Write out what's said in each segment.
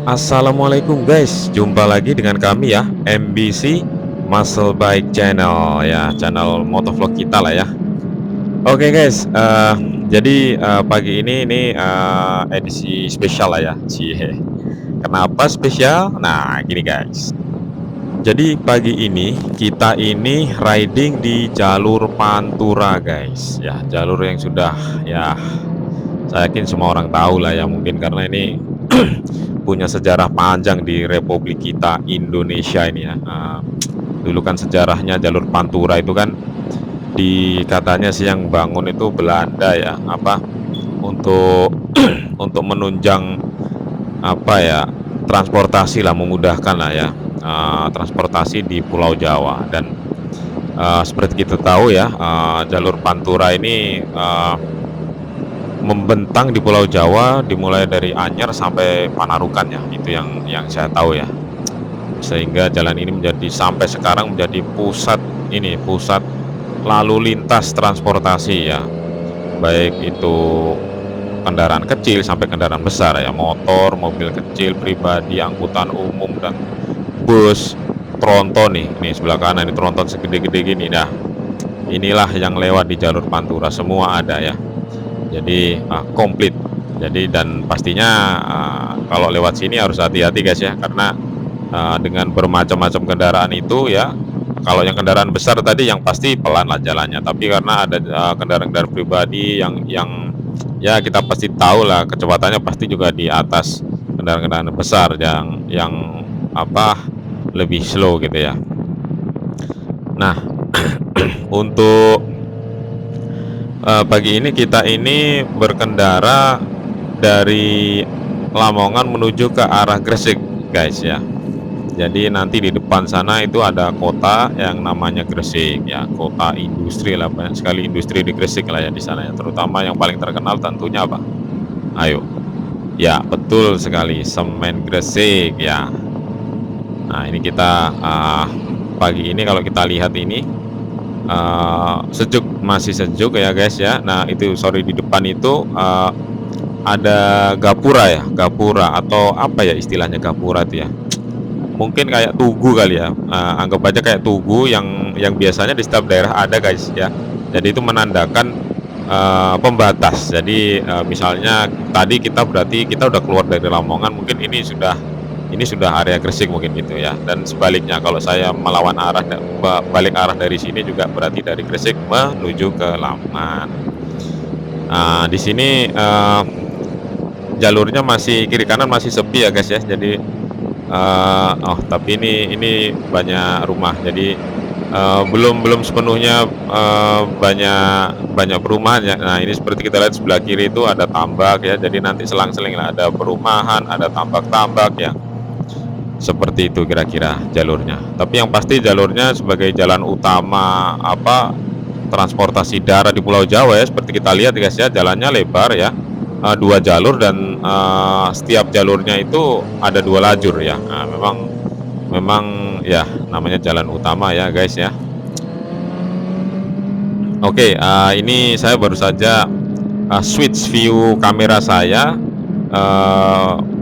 Assalamualaikum guys, jumpa lagi dengan kami ya, MBC Muscle Bike Channel ya, channel motovlog kita lah ya. Oke guys, jadi pagi ini edisi spesial lah ya, cie. Kenapa spesial? Nah gini guys. Jadi pagi ini kita ini riding di jalur Pantura guys, ya jalur yang sudah ya saya yakin semua orang tahu lah ya mungkin karena ini punya sejarah panjang di Republik kita Indonesia ini ya. Dulu kan sejarahnya jalur Pantura itu kan katanya sih yang bangun itu Belanda ya, apa, untuk untuk menunjang apa ya, transportasi lah, memudahkan lah ya, transportasi di Pulau Jawa dan, seperti kita tahu ya, jalur Pantura ini, membentang di Pulau Jawa dimulai dari Anyer sampai Panarukan ya, itu yang saya tahu ya. Sehingga jalan ini menjadi sampai sekarang menjadi pusat lalu lintas transportasi ya, baik itu kendaraan kecil sampai kendaraan besar ya, motor, mobil kecil, pribadi, angkutan umum, dan bus. Tronton nih sebelah kanan ini tronton segede-gede gini. Nah, inilah yang lewat di jalur Pantura, semua ada ya. Jadi, komplit. Jadi dan pastinya, kalau lewat sini harus hati-hati guys ya, karena, dengan bermacam-macam kendaraan itu ya, kalau yang kendaraan besar tadi yang pasti pelan lah jalannya, tapi karena ada, kendaraan-kendaraan pribadi yang ya kita pasti tahu lah kecepatannya pasti juga di atas kendaraan-kendaraan besar yang apa, lebih slow gitu ya. Nah, untuk pagi ini kita ini berkendara dari Lamongan menuju ke arah Gresik, guys ya. Jadi nanti di depan sana itu ada kota yang namanya Gresik ya, kota industri lah, banyak sekali industri di Gresik lah ya di sana ya. Terutama yang paling terkenal tentunya apa? Ayo. Ya, betul sekali, semen Gresik ya. Nah, ini kita pagi ini kalau kita lihat ini sejuk, masih sejuk ya guys ya. Nah itu sorry, di depan itu ada gapura ya, gapura atau apa ya istilahnya gapura itu ya, mungkin kayak tugu kali ya, anggap aja kayak tugu yang biasanya di setiap daerah ada guys ya. Jadi itu menandakan pembatas. Jadi misalnya tadi kita berarti kita udah keluar dari Lamongan, mungkin ini sudah area Gresik mungkin gitu ya, dan sebaliknya kalau saya melawan arah balik arah dari sini juga berarti dari Gresik menuju ke Lamongan. Nah, di sini, jalurnya masih kiri kanan masih sepi ya guys ya, jadi, oh tapi ini banyak rumah, jadi, belum belum sepenuhnya, banyak banyak perumahan ya. Nah ini seperti kita lihat sebelah kiri itu ada tambak ya, jadi nanti selang-seling lah ada perumahan, ada tambak-tambak ya. Seperti itu kira-kira jalurnya. Tapi yang pasti jalurnya sebagai jalan utama apa, transportasi darat di Pulau Jawa ya, seperti kita lihat guys ya, jalannya lebar ya, 2 jalur dan, setiap jalurnya itu ada 2 lajur ya. Nah, memang memang ya namanya jalan utama ya guys ya. Oke, ini saya baru saja, switch view kamera saya, eee,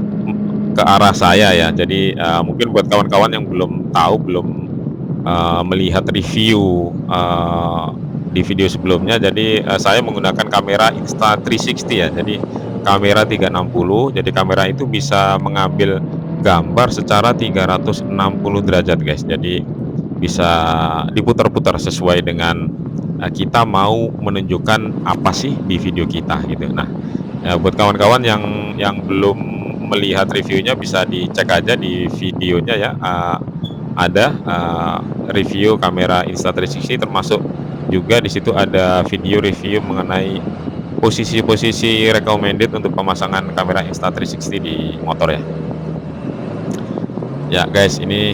ke arah saya ya. Jadi, mungkin buat kawan-kawan yang belum tahu, belum, melihat review, di video sebelumnya, jadi, saya menggunakan kamera Insta360 ya. Jadi kamera 360, jadi kamera itu bisa mengambil gambar secara 360 derajat guys. Jadi bisa diputar-putar sesuai dengan, kita mau menunjukkan apa sih di video kita gitu. Nah, buat kawan-kawan yang belum melihat reviewnya bisa dicek aja di videonya ya, ada, review kamera Insta360, termasuk juga di situ ada video review mengenai posisi-posisi recommended untuk pemasangan kamera Insta360 di motor ya. Ya guys, ini,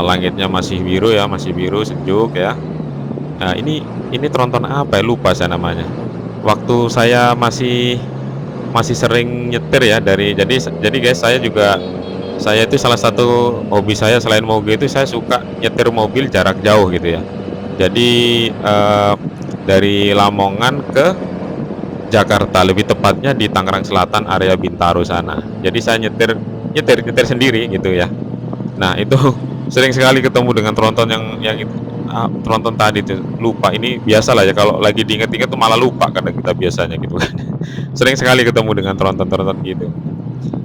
langitnya masih biru ya, masih biru sejuk ya. Nah, ini tronton apa ya, lupa saya namanya. Waktu saya masih sering nyetir ya, jadi guys, saya itu salah satu hobi saya selain moge itu saya suka nyetir mobil jarak jauh gitu ya. Jadi, dari Lamongan ke Jakarta, lebih tepatnya di Tangerang Selatan area Bintaro sana. Jadi saya nyetir nyetir nyetir sendiri gitu ya. Nah itu sering sekali ketemu dengan tronton yang itu, tronton tadi tuh, lupa ini biasalah ya kalau lagi diinget-inget tuh malah lupa kadang kita biasanya gitu kan. Sering sekali ketemu dengan tronton-tronton gitu.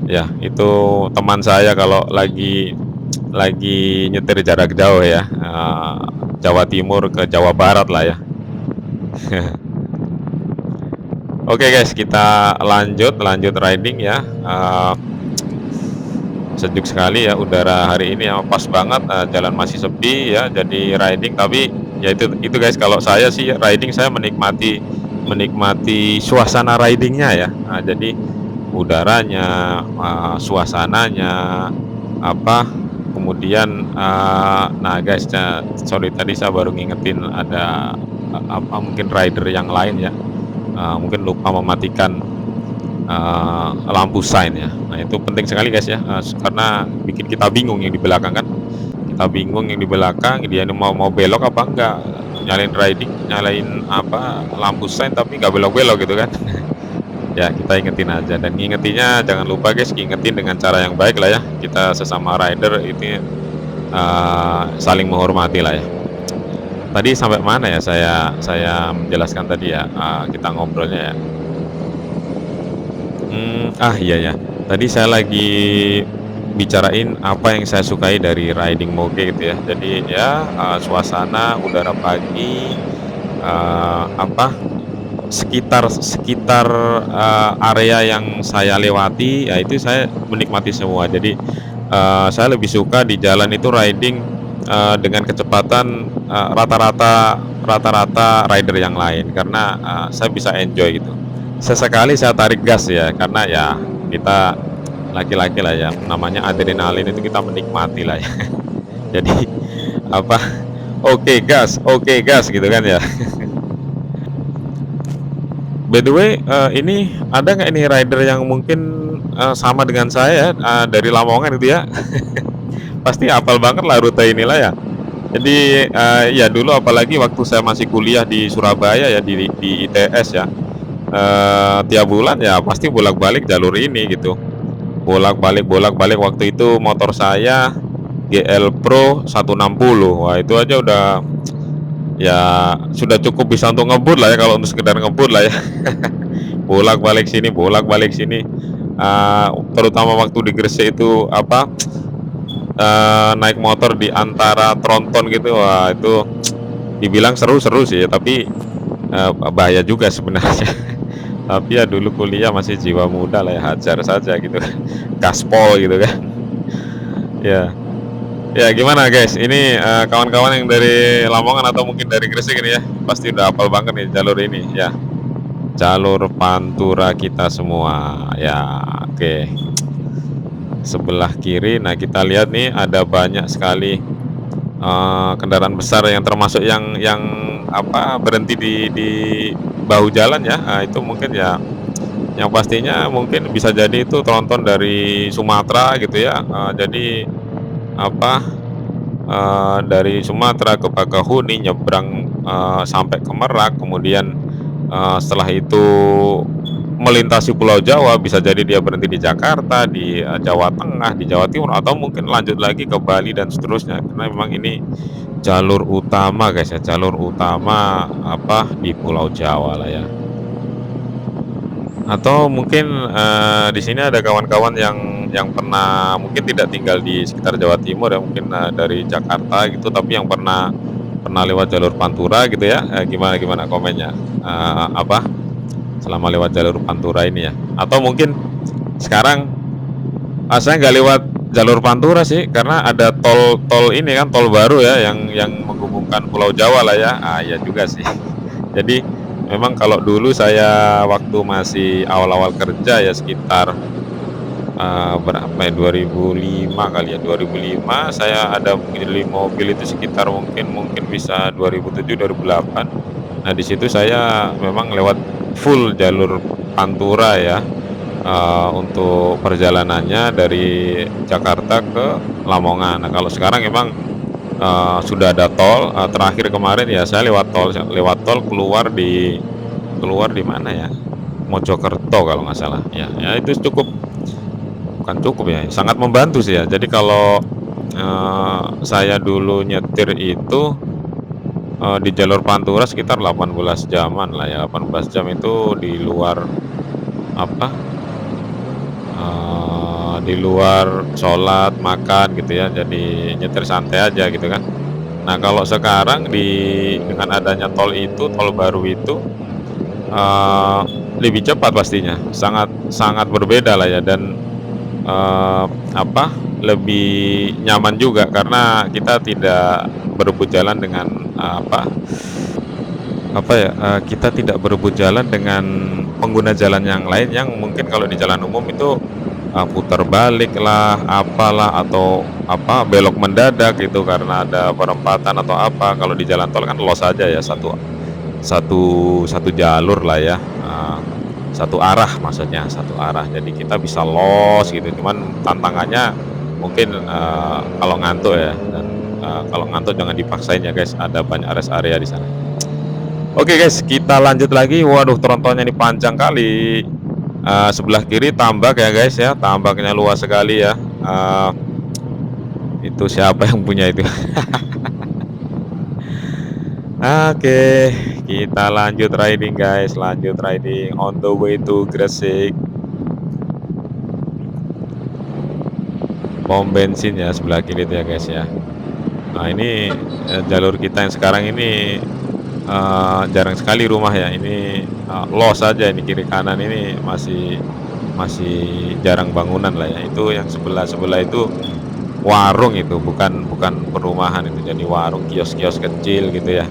Ya itu teman saya kalau lagi nyetir jarak jauh ya, Jawa Timur ke Jawa Barat lah ya. Oke guys, kita lanjut lanjut riding ya, sejuk sekali ya udara hari ini ya, pas banget, jalan masih sepi ya, jadi riding tapi ya itu guys, kalau saya sih riding saya menikmati menikmati suasana ridingnya ya. Jadi udaranya, suasananya, apa, kemudian, nah guys, sorry tadi saya baru ngingetin ada, mungkin rider yang lain ya, mungkin lupa mematikan lampu sign ya. Nah itu penting sekali guys ya, karena bikin kita bingung yang di belakang kan. Kita bingung yang di belakang, dia ini mau belok apa enggak, nyalain riding, nyalain apa, lampu sign tapi nggak belok-belok gitu kan. Ya kita ingetin aja dan ngingetinnya jangan lupa guys, ngingetin dengan cara yang baik lah ya. Kita sesama rider ini, saling menghormati lah ya. Tadi sampai mana ya saya menjelaskan tadi ya, kita ngobrolnya ya? Iya ya. Tadi saya lagi bicarain apa yang saya sukai dari riding moge gitu ya. Jadi ya, suasana udara pagi, apa, sekitar sekitar, area yang saya lewati, ya itu saya menikmati semua. Jadi, saya lebih suka di jalan itu riding, dengan kecepatan, rata-rata rider yang lain karena, saya bisa enjoy gitu. Sesekali saya tarik gas ya, karena ya kita laki-laki lah ya, namanya adrenalin itu kita menikmati lah ya. Jadi apa, oke gas gitu kan ya. By the way, ini ada nggak ini rider yang mungkin, sama dengan saya, dari Lamongan itu ya? Pasti hafal banget lah rute inilah ya. Jadi, ya dulu apalagi waktu saya masih kuliah di Surabaya ya, di ITS ya, tiap bulan ya pasti bolak-balik jalur ini gitu. Bolak-balik waktu itu motor saya GL Pro 160. Wah, itu aja udah ya sudah cukup bisa untuk ngebut lah ya, kalau untuk sekedar ngebut lah ya. Bolak-balik sini, terutama waktu di Gresik itu apa, naik motor di antara tronton gitu, wah itu dibilang seru-seru sih, tapi, bahaya juga sebenarnya. Tapi ya dulu kuliah masih jiwa muda lah ya, hajar saja gitu, gaspol gitu kan. Ya, ya gimana guys, ini, kawan-kawan yang dari Lamongan atau mungkin dari Gresik ini ya, pasti udah hafal banget nih jalur ini ya, jalur pantura kita semua ya. Oke, sebelah kiri, nah kita lihat nih ada banyak sekali, kendaraan besar yang termasuk yang apa, berhenti di bahu jalan ya. Itu mungkin ya yang pastinya mungkin bisa jadi itu tronton dari Sumatera gitu ya, jadi apa, dari Sumatera ke Bakahuni nyebrang, sampai ke Merak, kemudian, setelah itu melintasi Pulau Jawa, bisa jadi dia berhenti di Jakarta, di, Jawa Tengah, di Jawa Timur, atau mungkin lanjut lagi ke Bali dan seterusnya. Karena memang ini jalur utama guys ya, jalur utama apa, di Pulau Jawa lah ya. Atau mungkin, di sini ada kawan-kawan yang pernah mungkin tidak tinggal di sekitar Jawa Timur ya, mungkin, dari Jakarta gitu, tapi yang pernah pernah lewat jalur Pantura gitu ya, gimana gimana komennya? Apa, selama lewat jalur Pantura ini ya? Atau mungkin sekarang, saya nggak lewat jalur Pantura sih, karena ada tol tol ini kan, tol baru ya, yang menghubungkan Pulau Jawa lah ya. Iya juga sih. Jadi memang kalau dulu saya waktu masih awal-awal kerja ya sekitar, berapa ya, 2005 kali ya, 2005 saya ada beli mobil itu sekitar mungkin mungkin bisa 2007, 2008. Nah, di situ saya memang lewat full jalur Pantura ya, untuk perjalanannya dari Jakarta ke Lamongan. Nah, kalau sekarang memang, sudah ada tol, terakhir kemarin ya saya lewat tol keluar di mana ya, Mojokerto kalau nggak salah. Ya itu cukup bukan cukup ya, sangat membantu sih ya. Jadi kalau, saya dulu nyetir itu, di jalur Pantura sekitar 18 jaman lah ya, 18 jam itu di luar apa, di luar sholat, makan gitu ya, jadi nyetir santai aja gitu kan. Nah kalau sekarang dengan adanya tol itu, tol baru itu, eee, lebih cepat pastinya, sangat sangat berbeda lah ya dan, eee, apa, lebih nyaman juga karena kita tidak berebut jalan dengan, apa ya, kita tidak berebut jalan dengan pengguna jalan yang lain yang mungkin kalau di jalan umum itu, putar balik lah, apalah, atau apa, belok mendadak gitu karena ada perempatan atau apa. Kalau di jalan tol kan los aja ya, satu satu jalur lah ya, satu arah maksudnya, satu arah. Jadi kita bisa los gitu, cuman tantangannya mungkin, kalau ngantuk ya dan, kalau ngantuk jangan dipaksain ya guys, ada banyak rest area di sana. Oke guys, kita lanjut lagi. Waduh, trontonnya ini panjang kali. Sebelah kiri tambak ya guys ya, tambaknya luas sekali ya. Itu siapa yang punya itu? Oke, kita lanjut riding guys, lanjut riding on the way to Gresik. Pom bensin ya sebelah kiri itu ya guys ya. Nah ini, jalur kita yang sekarang ini, jarang sekali rumah ya, ini, los saja ini kiri kanan ini masih masih jarang bangunan lah ya. Itu yang sebelah-sebelah itu warung itu, bukan bukan perumahan itu, jadi warung, kios-kios kecil gitu ya.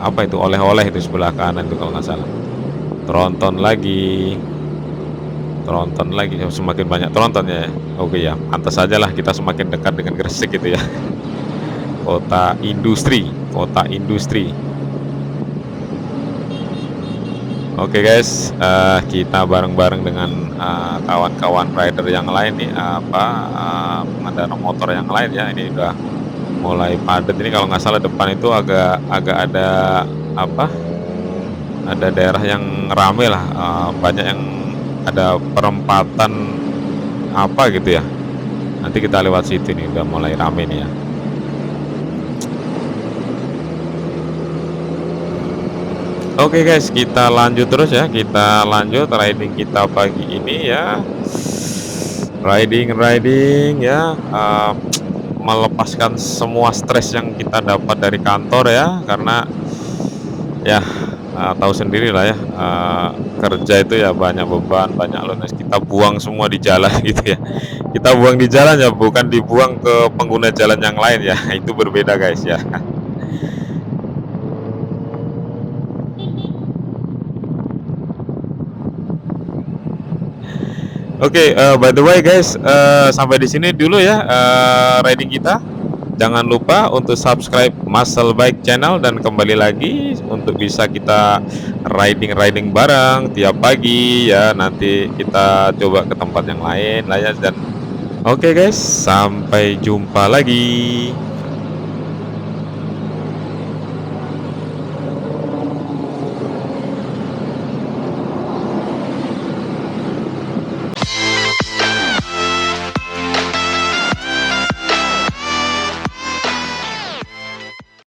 Apa itu, oleh-oleh itu sebelah kanan itu kalau nggak salah. Tronton lagi, tronton lagi, semakin banyak trontonnya ya. Oke ya, pantas sajalah kita semakin dekat dengan Gresik gitu ya. Kota industri, kota industri. Oke guys, kita bareng-bareng dengan, kawan-kawan rider yang lain nih, pengendara motor yang lain ya, ini udah mulai padat ini kalau nggak salah depan itu agak agak ada, apa, ada daerah yang rame lah, banyak yang ada perempatan apa gitu ya. Nanti kita lewat situ nih, udah mulai rame nih ya. Oke guys, kita lanjut terus ya, kita lanjut riding kita pagi ini ya. Riding ya, melepaskan semua stres yang kita dapat dari kantor ya, karena ya, tahu sendirilah ya, kerja itu ya banyak beban, banyak loadnya, kita buang semua di jalan gitu ya. Kita buang di jalan ya, bukan dibuang ke pengguna jalan yang lain ya, itu berbeda guys ya. Oke, by the way guys, sampai di sini dulu ya, riding kita. Jangan lupa untuk subscribe Muscle Bike Channel dan kembali lagi untuk bisa kita riding bareng tiap pagi ya. Nanti kita coba ke tempat yang lain lah ya dan oke guys, sampai jumpa lagi.